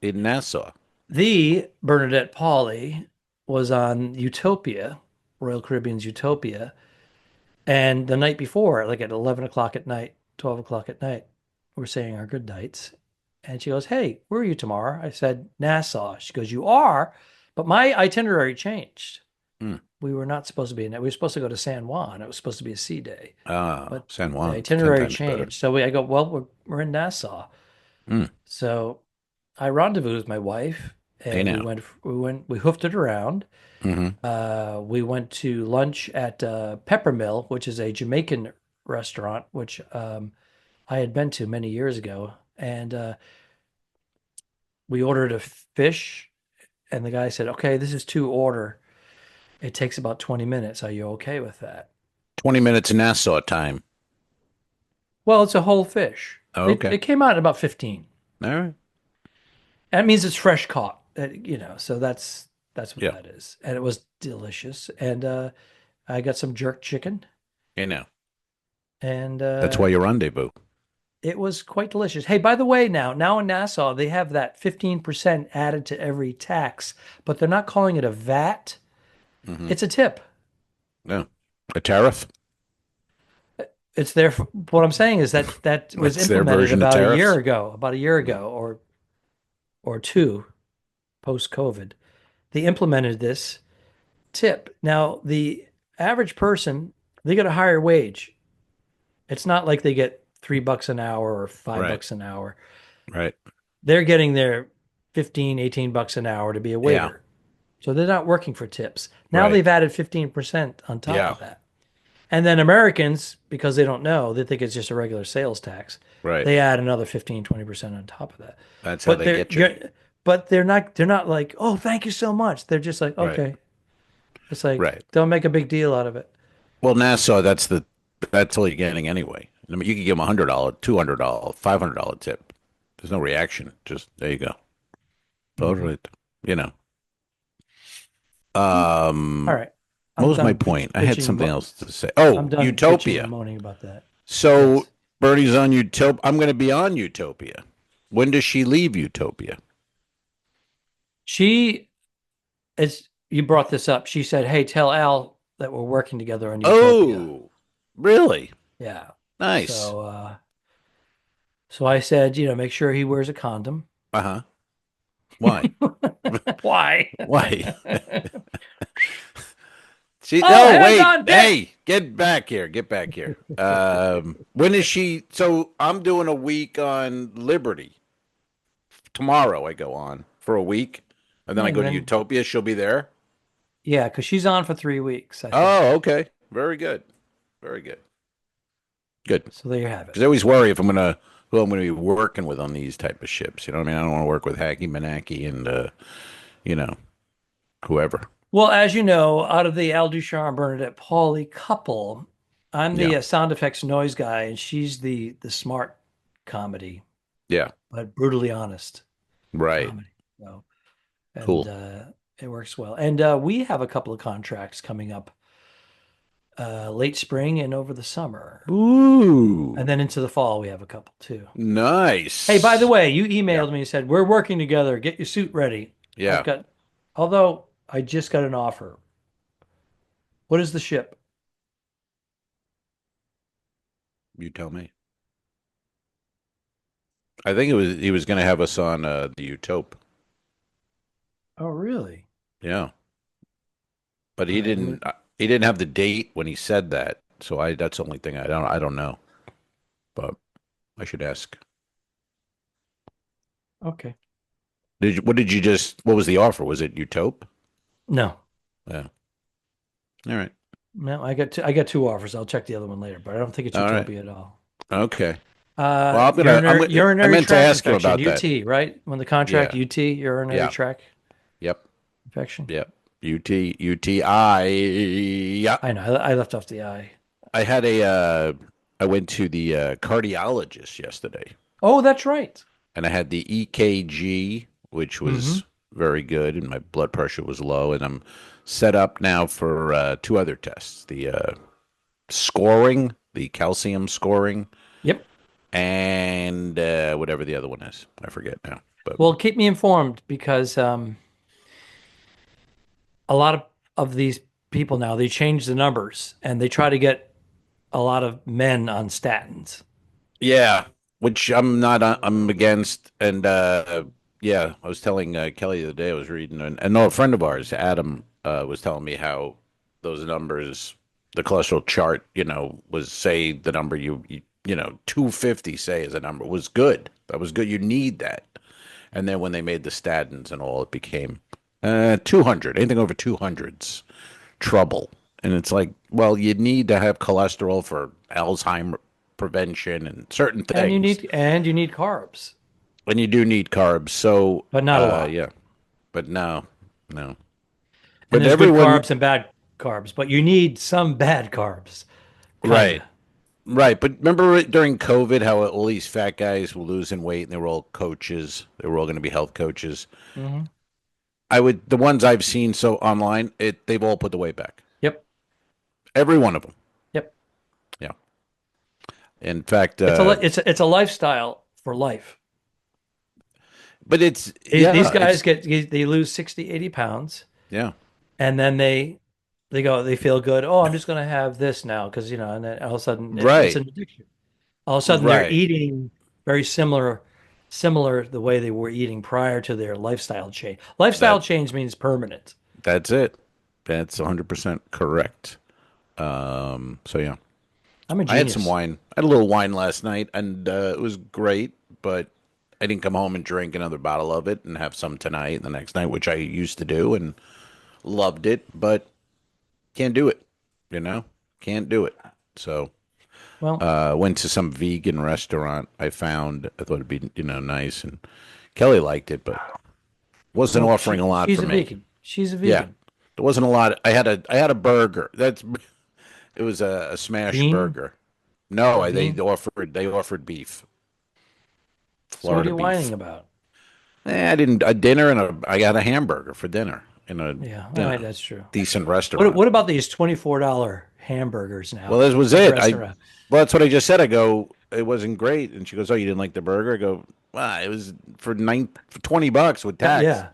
in Nassau. The Bernadette Pauly was on Utopia, Royal Caribbean's Utopia. And the night before, like at 11 o'clock at night, 12 o'clock at night, we're saying our good nights. And she goes, "Hey, where are you tomorrow?" I said, "Nassau." She goes, "You are?" But my itinerary changed. Hmm. We were not supposed to be in it. We were supposed to go to San Juan. It was supposed to be a sea day. Ah, But San the Juan, 10 itinerary times better. changed. So I go, "Well, we're in Nassau." Hmm. So I rendezvoused with my wife Hey and now. we hoofed it around. Mm-hmm. We went to lunch at Peppermill, which is a Jamaican restaurant, which I had been to many years ago. And we ordered a fish, and the guy said, "Okay, this is to order. It takes about 20 minutes. Are you okay with that?" 20 minutes Nassau time. Well, it's a whole fish. Oh, It, okay. it came out in about 15. All right. That means it's fresh caught, so that's what Yeah. that is. And it was delicious. And I got some jerk chicken, Hey now. and That's why you rendezvous. it was quite delicious. Hey, by the way, now in Nassau, they have that 15% added to every tax, but they're not calling it a VAT. Mm-hmm. It's a tip. Yeah. A tariff? It's there. What I'm saying is that was That's their implemented version of about a year tariffs. ago, or two, post COVID. They implemented this tip. Now, the average person, they get a higher wage. It's not like they get $3 an hour or five Right. bucks an hour. Right. They're getting their 15, $18 an hour to be a Yeah. waiter. So they're not working for tips. Now Right. they've added 15% on top Yeah. of that. And then Americans, because they don't know, they think it's just a regular sales tax. Right. They add another 15, 20% on top of that. That's how But they get you. they're not like, "Oh, thank you so much." They're just like, Right. "Okay." It's like, Right. don't make a big deal out of it. Well, Nassau, that's all you're getting anyway. I mean, you can give them $100, $200, $500 tip. There's no reaction. Just there you go. Mhm. Totally. You know. All right. What I'm was my done point? I had bitching. something else to say. I'm Oh, done bitching and Utopia. moaning about that. So Yes. Bernie's on Utopia. I'm going to be on Utopia. When does she leave Utopia? She you brought this up. She said, "Hey, tell Al that we're working together on Utopia." Oh, really? Yeah. Nice. So I said, make sure he wears a condom. Uh-huh. Why? Why? Why? She, Oh, oh, hands wait. on deck. Hey, get back here. Get back here. When is she? So I'm doing a week on Liberty. Tomorrow I go on for a week. And then I go to And then, Utopia. She'll be there. yeah, because she's on for 3 weeks, I think. Oh, okay. Very good. Very good. Good. So there you have it. Because I always worry if who I'm gonna be working with on these type of ships. You know what I mean? I don't want to work with Hacky Manaki and whoever. Well, as you know, out of the Al Ducharme Bernadette Pauly couple, I'm the Yeah. sound effects noise guy, and she's the smart comedy, Yeah. but brutally honest Right. comedy. So, and Cool. it works well. And we have a couple of contracts coming up late spring and over the summer. Ooh. And then into the fall, we have a couple too. Nice. Hey, by the way, you Yeah. emailed me and said, "We're working together. Get your suit ready." Yeah. Although I just got an offer. What is the ship? You tell me. I think he was gonna have us on the Utope. Oh, really? Yeah. But All right, I'm he didn't have the date when he said that. So that's the only thing I don't know. But I should ask. okay. What was the offer? Was it Utope? No, Yeah. All right. No, I got two offers. I'll check the other one later, but I don't think it's All right. Utopia at all. Okay. Well, I Urinary meant to tract ask you infection, about that. UT, right? When the contract Yeah. UT, urinary Yeah. tract Yep. infection. Yep. UTI. Yeah. I know. I left off the I. I had I went to the cardiologist yesterday, Oh, that's right. and I had the EKG, which Hmm. was very good, and my blood pressure was low, and I'm set up now for two other tests: the scoring, the calcium scoring, Yep. and whatever the other one is. I forget now. But Well, keep me informed because a lot of these people now they change the numbers and they try to get a lot of men on statins. yeah, which I'm not. I'm against. And yeah, I was telling Kelly the other day I was reading, and no, a friend of ours, Adam, was telling me how those numbers, the cholesterol chart, was say the number 250 say as a number was good. That was good. You need that. And then when they made the statins and all, it became 200. Anything over 200's trouble. And it's like, well, you need to have cholesterol for Alzheimer prevention and certain And you things. need carbs, And you do need carbs. So, but not a lot. yeah, but no, no. And But there's good everyone, carbs and bad carbs, but you need some bad carbs, kind of. right, right. But remember during COVID how all these fat guys were losing weight and they were all coaches. They were all going to be health coaches. Hmm. The ones I've seen so online, they've all put the weight back. Yep. Every one of them. Yep. Yeah. In fact, It's a lifestyle for life. but it's These yeah, guys they lose 60, 80 pounds, yeah, and then they feel good. Oh, I'm just going to have this now because and then all of a sudden it's right, an addiction. All of a sudden they're right. eating very similar the way they were eating prior to their lifestyle change. Lifestyle That change means permanent. that's it. That's 100% correct. So yeah, I'm a I had some genius. wine. I had a little wine last night, and it was great. But I didn't come home and drink another bottle of it and have some tonight and the next night, which I used to do and loved it. But can't do it. You know, can't do it. So Well, went to some vegan restaurant. I thought it'd be nice, and Kelly liked it, but wasn't well, offering a lot she's for a me. vegan. She's a Yeah, vegan. there wasn't a lot. I had a burger. It was a smash Bean, burger. No, a they bean. offered beef, So what are Florida you whining beef. about? I didn't a dinner and I got a hamburger for dinner in a Yeah, all you right, know that's true. decent What restaurant. what about these $24 hamburgers Well, now this was at it. restaurant? That's what I just said. I go, it wasn't great, and she goes, "Oh, you didn't like the burger?" I go, "Well, it was for $20 with tax." Yeah,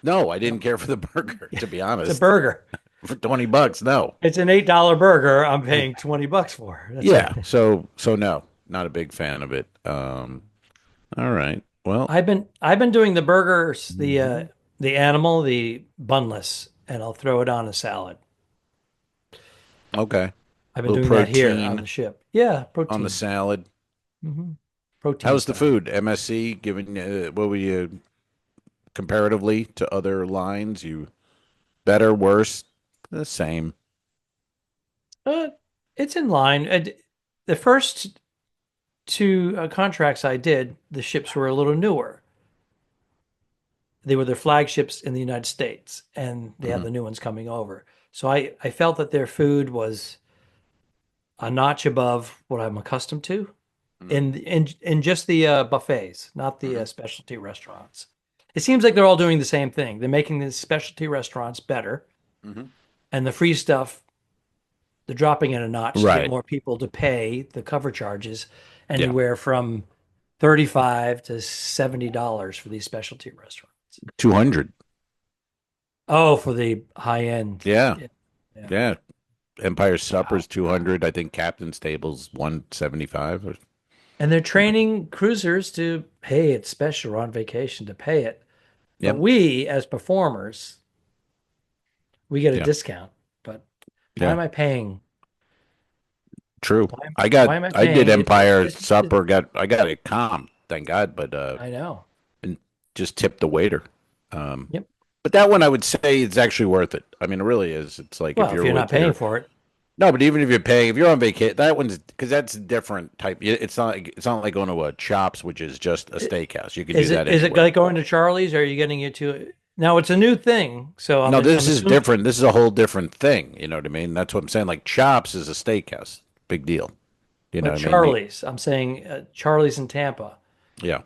No, I yeah. didn't care for the burger, to be It's a honest. burger. For $20, no. It's an $8 burger. I'm paying $20 for. That's Yeah, it. so no, not a big fan of it. All right. Well, I've been doing the burgers, mhm. the animal, the bunless, and I'll throw it on a salad. Okay. A I've been little doing that here on protein the ship. Yeah, on the protein. salad. Protein How's the style. food? MSC, given what were you comparatively to other lines? You better, worse, the same? Uh, it's in line. The first two contracts I did, the ships were a little newer. They were their flagships in the United States, and they have Hmm. the new ones coming over. So I felt that their food was a notch above what I'm accustomed to Hmm. in just the buffets, not the Hmm. specialty restaurants. It seems like they're all doing the same thing. They're making the specialty restaurants better, Hmm. and the free stuff, they're dropping it a notch to get Right. more people to pay the cover charges, Yeah. anywhere from 35 to $70 for these specialty restaurants. 200. Oh, for the high end. Yeah. Yeah, yeah. Yeah. Empire Wow. Supper's 200. I think Captain's Table's 175. And they're training cruisers to pay it special. We're on vacation to pay it. But Yep. we, as performers, we get a Yeah. discount. But why Yeah. am I paying? True. Why am I why got am I I did paying? Empire Supper, I got it comp, thank God, but I know. and just tipped the waiter. Um Yep. But that one I would say it's actually worth it. I mean, it really is. It's like if Well, if you're you're with not paying your for it, no, but even if you're paying, if you're on vacation, that one's because that's a different type. It's not like going to a Chops, which is just a steakhouse. You can do that is it anywhere. like going to Charlie's, or are you getting it to? Now it's a new thing, so No, I'm this is assuming. different. This is a whole different thing. You know what I mean? That's what I'm saying. Like Chops is a steakhouse, big deal. You know But what I mean? Charlie's, I'm saying Charlie's in Tampa. Yeah,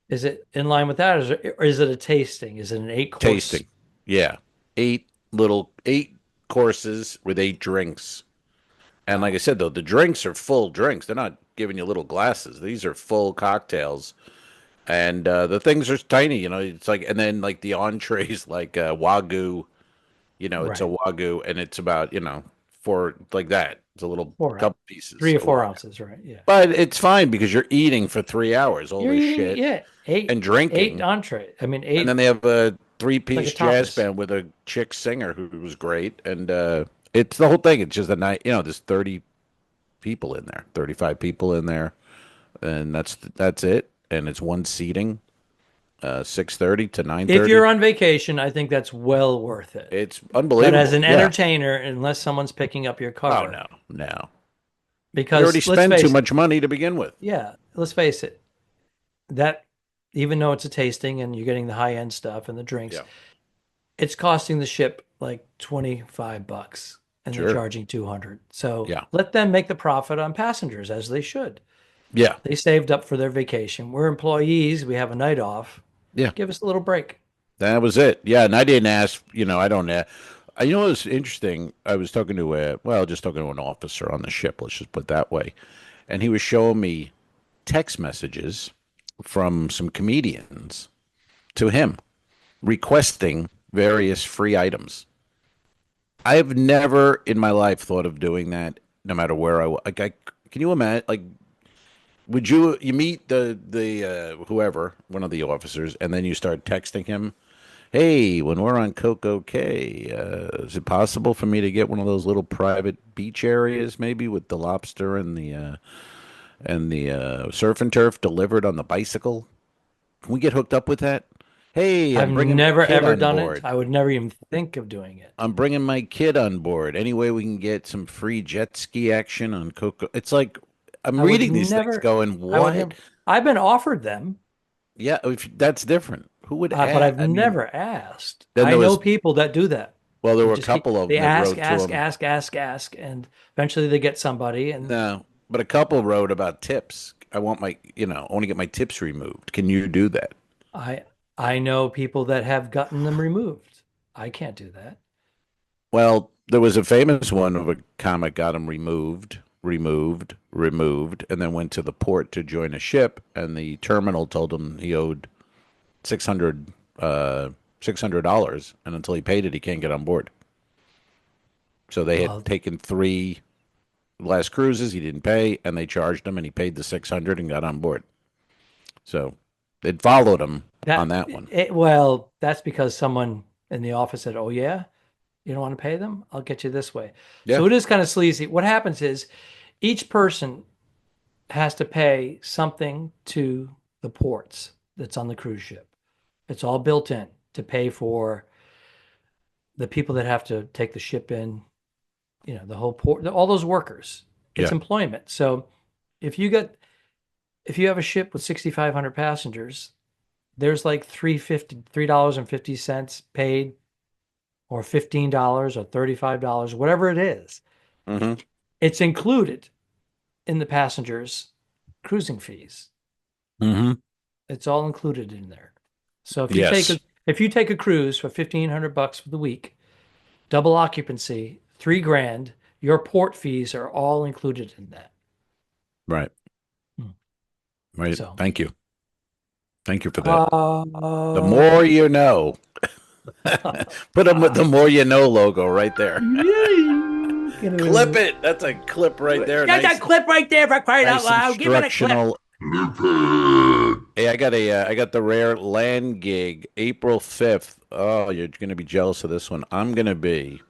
Is it in line with that, or is it a tasting? Is it an eight course? tasting. Yeah, eight courses with eight drinks. And like I Wow. said, though, the drinks are full drinks. They're not giving you little glasses. These are full cocktails. And the things are tiny, you know. It's like, and then like the entrees, like wagyu, you know, it's a Right. wagyu, and it's about four like that. It's a little Four, couple pieces three or of four wagyu, ounces, right? Yeah. but it's fine because you're eating for 3 hours, all You're this eating, shit, yeah, and eight drinking, entree. I mean, and then eight they have a like a three-piece jazz tapas. band with a chick singer who was great, and it's the whole thing. It's just a night, there's 30 people in there, 35 people in there, and that's it, and it's one seating. 6:30 to If 9:30. you're on vacation, I think that's well worth it. It's But as unbelievable. an Yeah. entertainer, unless someone's picking up your Oh car, no, no. You already because let's spend too face it, much money to begin with. yeah, let's face it, that even though it's a tasting and you're getting the high end stuff and the drinks, Yeah. it's costing the ship like $25 and they're Sure. charging 200. So Yeah. let them make the profit on passengers as they should. Yeah. They saved up for their vacation. We're employees, we have a night off. Yeah. Give us a little break. That was it. Yeah, and I didn't ask. I don't know. What was interesting? I was talking to just talking to an officer on the ship. Let's just put it that way, and he was showing me text messages from some comedians to him requesting various free items. I've never in my life thought of doing that, no matter where like. Can you imagine? Like, would you meet the whoever, one of the officers, and then you start texting him, "Hey, when we're on Coco Cay, is it possible for me to get one of those little private beach areas, maybe with the lobster and the surf and turf delivered on the bicycle? Can we get hooked up with that? Hey, I've I'm bringing my never kid ever on done it. board. I would never even think of doing it. I'm bringing my kid on board. Any way we can get some free jet ski action on Coco?" It's like I'm I would reading these things, never, going, I would "What?" never, I've been offered them, Yeah, that's different. Who would but ask? I've I mean, never asked. then I there know was people that do that. there They were a just keep, couple of they them that ask, wrote to ask, him. ask, ask, ask, and eventually they get somebody. And No, but a couple wrote about tips. I want I want to get my tips removed. Can you do that? I, I know people that have gotten them removed. I can't do that. Well, there was a famous one of a comic got him removed, and then went to the port to join a ship, and the terminal told him he owed 600 $600, and until he paid it, he can't get on board. So they had Well, taken three last cruises, he didn't pay, and they charged him, and he paid the 600 and got on board. So it followed him on that one. well, that's because someone in the office said, "Oh yeah, you don't want to pay them? I'll get you this way." Yeah. So it is kind of sleazy. What happens is each person has to pay something to the ports that's on the cruise ship. It's all built in to pay for the people that have to take the ship in, the whole port, all those workers. It's Yeah. employment. So if you get if you have a ship with 6,500 passengers, there's like $3.50 paid, or $15 or $35, whatever it is. Hmm. It's included in the passengers' cruising fees. Hmm. It's all included in there. So Yes. if you take a cruise for $1,500 for the week, double occupancy, 3 grand, your port fees are all included in that. Right. Hmm. Right. So, Thank you. Thank you for that. The uh, more you know. Put the more you know logo right there. Clip it. That's a clip right there. Get that clip right there for crying out Nice loud. Give it a clip. instructional. Hey, I got the rare land gig April 5th. Oh, you're gonna be jealous of this one. I'm gonna be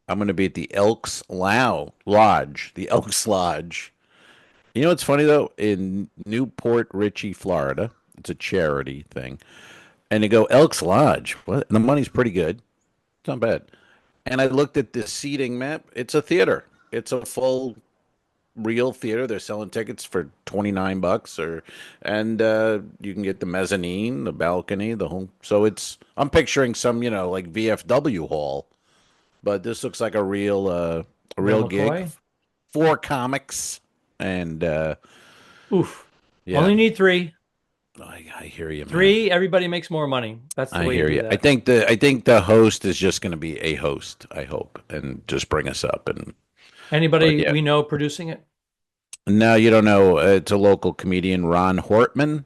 at the Lodge, the Elks Lodge. You know what's funny though? In Newport Richey, Florida, it's a charity thing. And you go Elks Lodge. What? And the money's pretty good. It's not bad. And I looked at the seating map. It's a theater. It's a full real theater. They're selling tickets for $29 and you can get the mezzanine, the balcony, the whole. So I'm picturing some, like VFW hall, but this looks like a real gig. McCoy? 4 comics and Oof. yeah. Only need 3. I hear you, man. 3, everybody makes more money. That's the I way hear you do you. that. I think the host is just going to be a host, I hope, and just bring us up. And Anybody yeah. we know producing it? No, you don't know. It's a local comedian, Ron Hortman.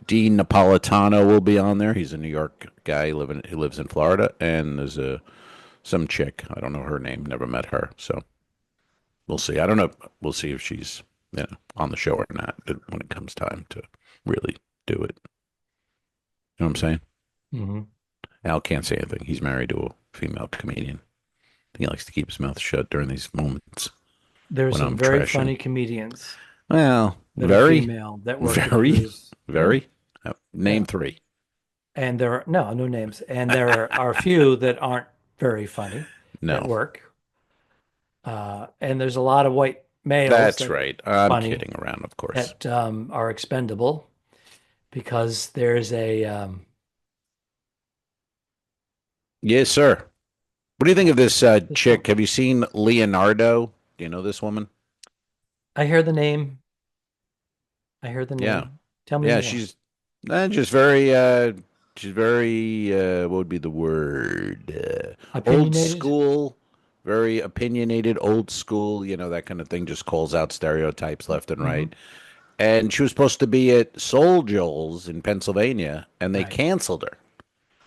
Dean Napolitano will be on there. He's a New York guy who lives in Florida, and there's some chick. I don't know her name. Never met her, so we'll see. I don't know. We'll see if she's on the show or not when it comes time to really do it. You know what I'm saying? Mm-hmm. Al can't say anything. He's married to a female comedian. He likes to keep his mouth shut during these moments. There's some I'm very trashing. funny comedians. Well, that very, are female that work very. Name 3. And there are no names, and there are a few that aren't very funny at work. And there's a lot of white males. That's right. I'm kidding around, of course. That are expendable because there's a. Yes, sir. What do you think of this chick? Have you seen Leonardo? Do you know this woman? I hear the name. Yeah. Tell me. Yeah, she's just very. She's very. What would be the word? Old school. Very opinionated, old school. That kind of thing. Just calls out stereotypes left and right. And she was supposed to be at Soul Joel's in Pennsylvania, and they canceled her.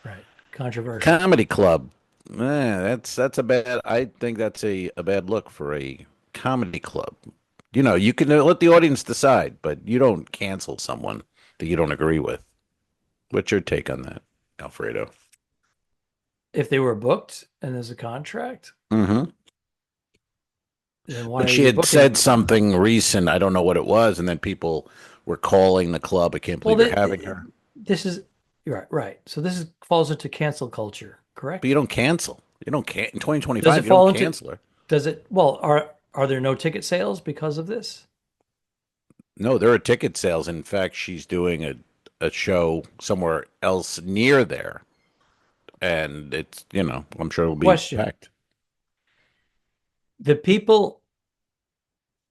Right. Controversial. Comedy Club. That's a bad. I think that's a bad look for a comedy club. You can let the audience decide, but you don't cancel someone that you don't agree with. What's your take on that, Alfredo? If they were booked and there's a contract, but she had said something recent. I don't know what it was, and then people were calling the club. I can't believe you're having her. This is right. So this falls into cancel culture, correct? But you don't cancel. You don't in 2025. You don't cancel her. Does it? Well, are there no ticket sales because of this? No, there are ticket sales. In fact, she's doing a show somewhere else near there, and it's I'm sure it'll be packed. The people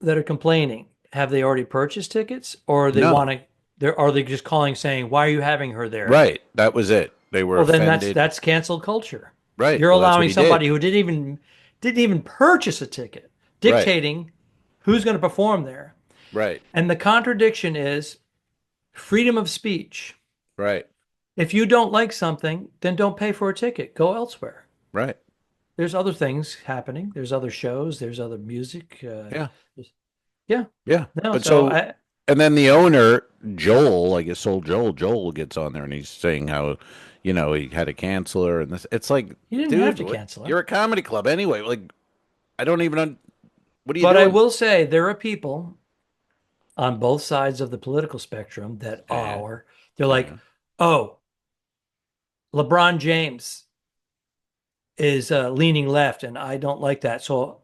that are complaining, have they already purchased tickets, or they want to? Are they just calling saying, "Why are you having her there?" Right, that was it. They were offended. Then that's cancel culture. Right, you're allowing somebody who didn't even purchase a ticket, dictating who's going to perform there. Right, and the contradiction is freedom of speech. Right. If you don't like something, then don't pay for a ticket. Go elsewhere. Right. There's other things happening. There's other shows. There's other music. Yeah. No, and then the owner, Joel, I guess old Joel gets on there and he's saying how, he had to cancel her, and this. It's like, you didn't have to cancel her. You're a comedy club anyway. Like, I don't even. What are you doing? But I will say there are people on both sides of the political spectrum that they're like, oh, LeBron James is leaning left, and I don't like that. So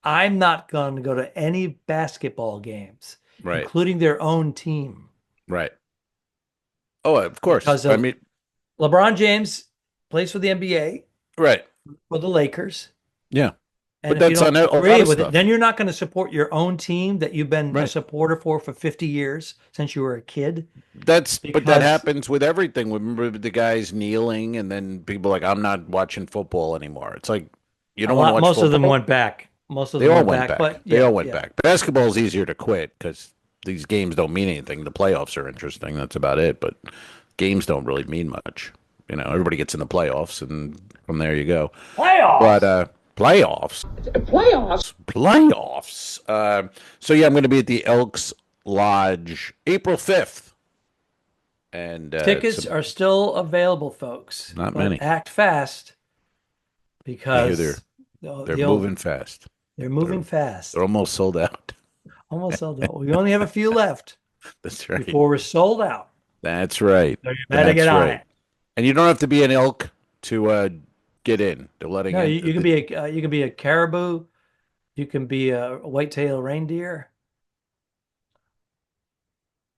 I'm not going to go to any basketball games, including their own team. Right. Oh, of course. Because LeBron James plays for the NBA. Right. For the Lakers. Yeah. And but that's on agree with it, then you're not going to support your own team that you've been a supporter for 50 years since you were a kid. But that happens with everything. Remember the guys kneeling, and then people like, I'm not watching football anymore. It's like you don't want to watch most football. Of them went back. They all went back. But they all went back. Basketball is easier to quit because these games don't mean anything. The playoffs are interesting. That's about it. But games don't really mean much. Everybody gets in the playoffs, and from there you go. Playoffs. But playoffs. So yeah, I'm going to be at the Elks Lodge April 5th. And tickets are still available, folks. Not many. Act fast because they're moving fast. They're moving fast. They're almost sold out. Almost sold out. We only have a few left. That's right. Before we're sold out. That's right. So you better get on it. And you don't have to be an elk to get in. They're letting No, in. you can be a caribou. You can be a white-tailed reindeer.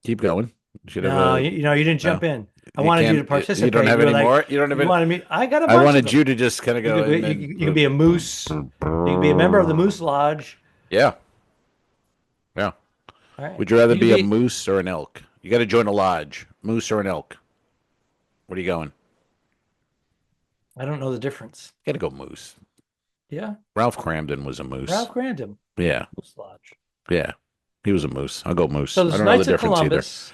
Keep going. You should have No, a. you didn't jump No. in. I wanted you to participate. You don't have were any like, more. You don't have you any. wanted me. I got a I bunch wanted of you them. to just kind of You go. could be, you could be a moose. You could be a member of the Moose Lodge. Yeah. Yeah. All right. Would you rather You be could a moose or an elk? You got to join a lodge. Moose or an elk? Where are you going? I don't know the difference. Got to go moose. Yeah. Ralph Cramden was a moose. Ralph Grandin. Yeah. Moose Lodge. Yeah. He was a moose. I'll go moose. So I there's don't know the Knights of difference Columbus.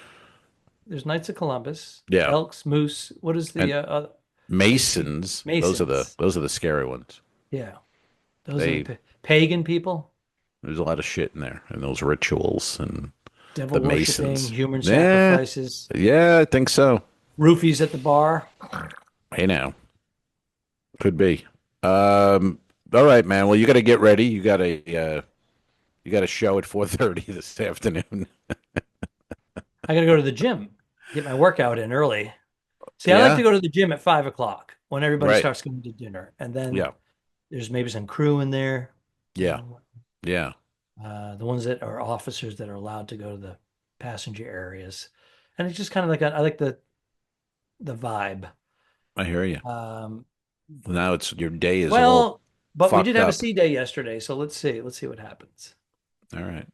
There's Knights of Columbus. Yeah. Elks, moose. What is the either. Masons. Masons. Those are the scary ones. Yeah. Those are the pagan people. There's a lot of shit in there, and those rituals and Devil the worshipping, Masons. human sacrifices. Yeah, I think so. Roofies at the bar. Hey now. Could be. All right, man. Well, you got to get ready. You got a show at 4:30 this afternoon. I got to go to the gym, get my workout in early. See, I like to go to the gym at 5:00 when everybody starts going to dinner, and then there's maybe some crew in there. Yeah, yeah. The ones that are officers that are allowed to go to the passenger areas, and it's just kind of like I like the vibe. I hear you. Now it's your day is but we did have up. a C day yesterday, so let's see what happens. All right.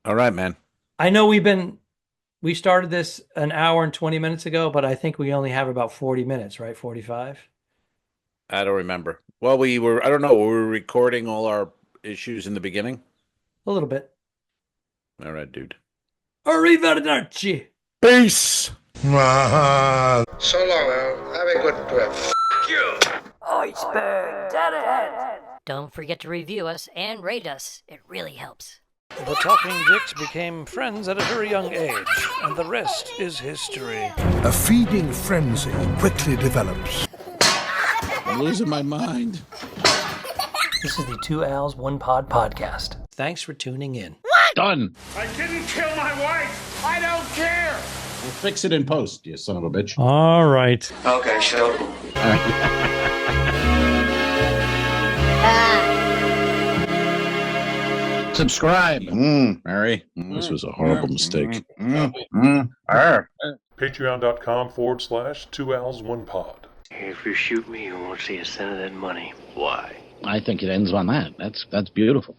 All right, man. I know we started this an hour and 20 minutes ago, but I think we only have about 40 minutes, right? 45? I don't remember. Well, I don't know. Were we recording all our issues in the beginning? A little bit. All right, dude. Arrivederci. Peace. So long, Al. Have a good trip. Iceberg Deadhead. Don't forget to review us and rate us. It really helps. The Talking Dicks became friends at a very young age, and the rest is history. A feeding frenzy quickly develops. I'm losing my mind. This is the 2 Owls, 1 Pod podcast. Thanks for tuning in. Done. I didn't kill my wife. I don't care. We'll fix it in post, you son of a bitch. All right. Okay, show. Subscribe. Mary. This was a horrible mistake. Patreon.com/2owls1pod. If you shoot me, you won't see a cent of that money. Why? I think it ends on that. That's beautiful.